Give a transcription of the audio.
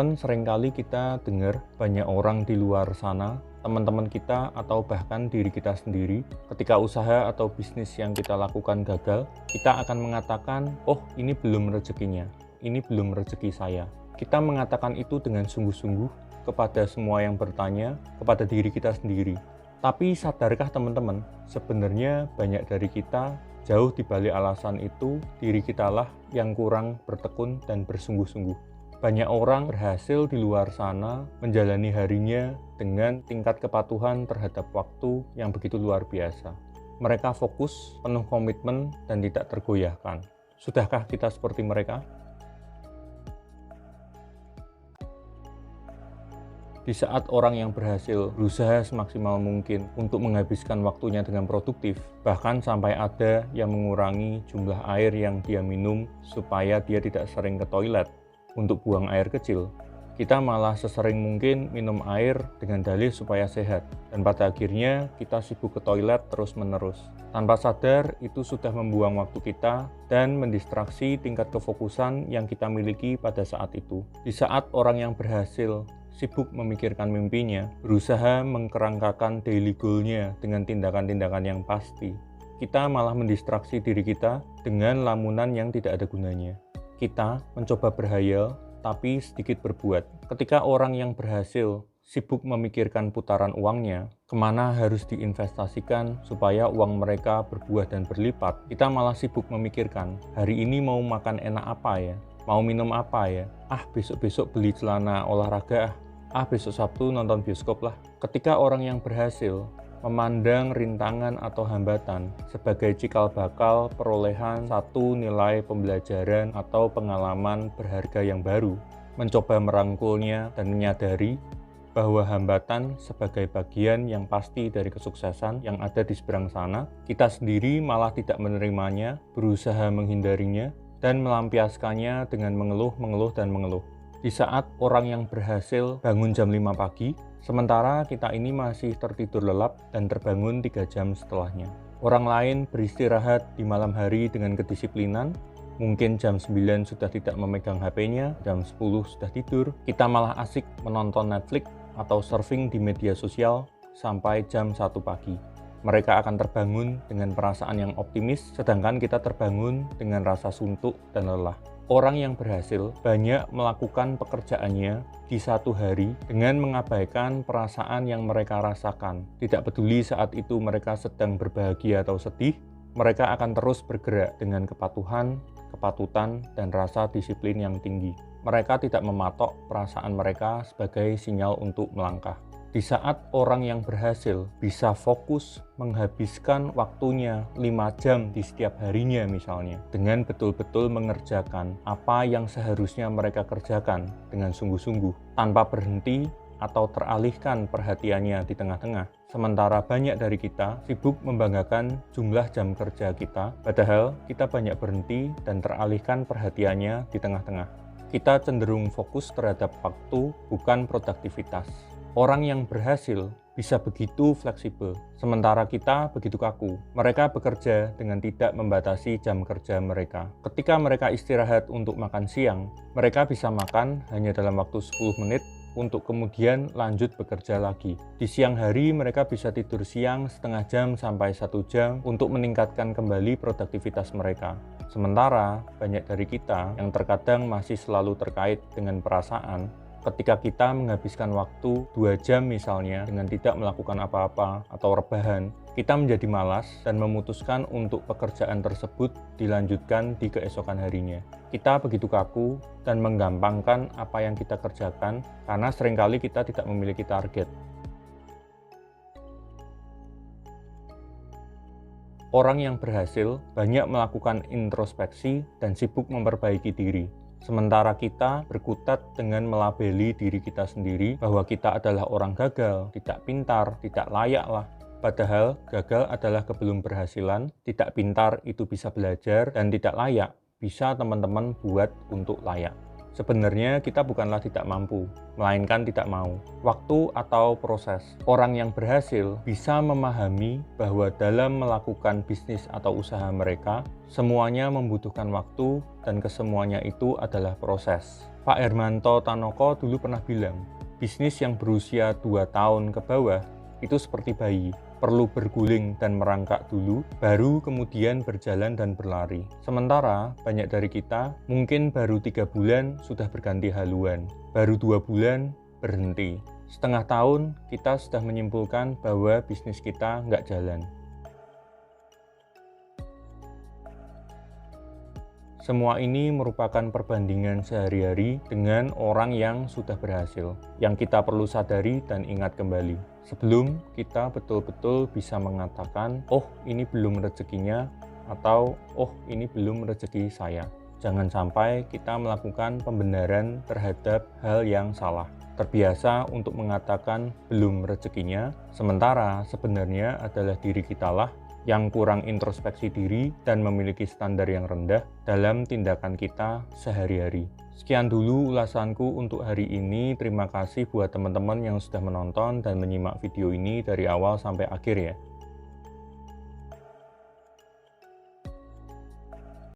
Teman-teman, seringkali kita dengar banyak orang di luar sana, teman-teman kita atau bahkan diri kita sendiri, ketika usaha atau bisnis yang kita lakukan gagal, kita akan mengatakan, oh ini belum rezekinya, ini belum rezeki saya. Kita mengatakan itu dengan sungguh-sungguh kepada semua yang bertanya, kepada diri kita sendiri. Tapi sadarkah teman-teman, sebenarnya banyak dari kita jauh di balik alasan itu, diri kitalah yang kurang bertekun dan bersungguh-sungguh. Banyak orang berhasil di luar sana menjalani harinya dengan tingkat kepatuhan terhadap waktu yang begitu luar biasa. Mereka fokus, penuh komitmen, dan tidak tergoyahkan. Sudahkah kita seperti mereka? Di saat orang yang berhasil berusaha semaksimal mungkin untuk menghabiskan waktunya dengan produktif, bahkan sampai ada yang mengurangi jumlah air yang dia minum supaya dia tidak sering ke toilet untuk buang air kecil, kita malah sesering mungkin minum air dengan dalih supaya sehat, dan pada akhirnya kita sibuk ke toilet terus-menerus. Tanpa sadar, itu sudah membuang waktu kita dan mendistraksi tingkat kefokusan yang kita miliki pada saat itu. Di saat orang yang berhasil sibuk memikirkan mimpinya, berusaha mengkerangkakan daily goal-nya dengan tindakan-tindakan yang pasti, kita malah mendistraksi diri kita dengan lamunan yang tidak ada gunanya. Kita mencoba berhayal, tapi sedikit berbuat. Ketika orang yang berhasil sibuk memikirkan putaran uangnya, kemana harus diinvestasikan supaya uang mereka berbuah dan berlipat, kita malah sibuk memikirkan, hari ini mau makan enak apa ya? Mau minum apa ya? Besok-besok beli celana olahraga besok Sabtu nonton bioskop lah. Ketika orang yang berhasil memandang rintangan atau hambatan sebagai cikal bakal perolehan satu nilai pembelajaran atau pengalaman berharga yang baru, mencoba merangkulnya dan menyadari bahwa hambatan sebagai bagian yang pasti dari kesuksesan yang ada di seberang sana, kita sendiri malah tidak menerimanya, berusaha menghindarinya, dan melampiaskannya dengan mengeluh. Di saat orang yang berhasil bangun jam 5 pagi, sementara kita ini masih tertidur lelap dan terbangun 3 jam setelahnya. Orang lain beristirahat di malam hari dengan kedisiplinan, mungkin jam 9 sudah tidak memegang HP-nya, jam 10 sudah tidur, kita malah asik menonton Netflix atau surfing di media sosial sampai jam 1 pagi. Mereka akan terbangun dengan perasaan yang optimis, sedangkan kita terbangun dengan rasa suntuk dan lelah. Orang yang berhasil banyak melakukan pekerjaannya di satu hari dengan mengabaikan perasaan yang mereka rasakan. Tidak peduli saat itu mereka sedang berbahagia atau sedih, mereka akan terus bergerak dengan kepatuhan, kepatutan, dan rasa disiplin yang tinggi. Mereka tidak mematok perasaan mereka sebagai sinyal untuk melangkah. Di saat orang yang berhasil bisa fokus menghabiskan waktunya 5 jam di setiap harinya misalnya, dengan betul-betul mengerjakan apa yang seharusnya mereka kerjakan dengan sungguh-sungguh, tanpa berhenti atau teralihkan perhatiannya di tengah-tengah. Sementara banyak dari kita sibuk membanggakan jumlah jam kerja kita, padahal kita banyak berhenti dan teralihkan perhatiannya di tengah-tengah. Kita cenderung fokus terhadap waktu, bukan produktivitas. Orang yang berhasil bisa begitu fleksibel, sementara kita begitu kaku. Mereka bekerja dengan tidak membatasi jam kerja mereka. Ketika mereka istirahat untuk makan siang, mereka bisa makan hanya dalam waktu 10 menit untuk kemudian lanjut bekerja lagi. Di siang hari mereka bisa tidur siang setengah jam sampai 1 jam untuk meningkatkan kembali produktivitas mereka. Sementara banyak dari kita yang terkadang masih selalu terkait dengan perasaan, ketika kita menghabiskan waktu 2 jam misalnya dengan tidak melakukan apa-apa atau rebahan, kita menjadi malas dan memutuskan untuk pekerjaan tersebut dilanjutkan di keesokan harinya. Kita begitu kaku dan menggampangkan apa yang kita kerjakan karena seringkali kita tidak memiliki target. Orang yang berhasil banyak melakukan introspeksi dan sibuk memperbaiki diri. Sementara kita berkutat dengan melabeli diri kita sendiri bahwa kita adalah orang gagal, tidak pintar, tidak layak lah. Padahal gagal adalah kebelumberhasilan, tidak pintar itu bisa belajar, dan tidak layak bisa teman-teman buat untuk layak. Sebenarnya kita bukanlah tidak mampu, melainkan tidak mau. Waktu atau proses. Orang yang berhasil bisa memahami bahwa dalam melakukan bisnis atau usaha mereka, semuanya membutuhkan waktu dan kesemuanya itu adalah proses. Pak Hermanto Tanoko dulu pernah bilang, bisnis yang berusia 2 tahun ke bawah itu seperti bayi, perlu berguling dan merangkak dulu, baru kemudian berjalan dan berlari. Sementara banyak dari kita mungkin baru 3 bulan sudah berganti haluan, baru 2 bulan berhenti. Setengah tahun kita sudah menyimpulkan bahwa bisnis kita nggak jalan. Semua ini merupakan perbandingan sehari-hari dengan orang yang sudah berhasil, yang kita perlu sadari dan ingat kembali. Sebelum kita betul-betul bisa mengatakan, oh ini belum rezekinya, atau oh ini belum rezeki saya. Jangan sampai kita melakukan pembenaran terhadap hal yang salah. Terbiasa untuk mengatakan belum rezekinya, sementara sebenarnya adalah diri kitalah yang kurang introspeksi diri dan memiliki standar yang rendah dalam tindakan kita sehari-hari. Sekian dulu ulasanku untuk hari ini. Terima kasih buat teman-teman yang sudah menonton dan menyimak video ini dari awal sampai akhir ya.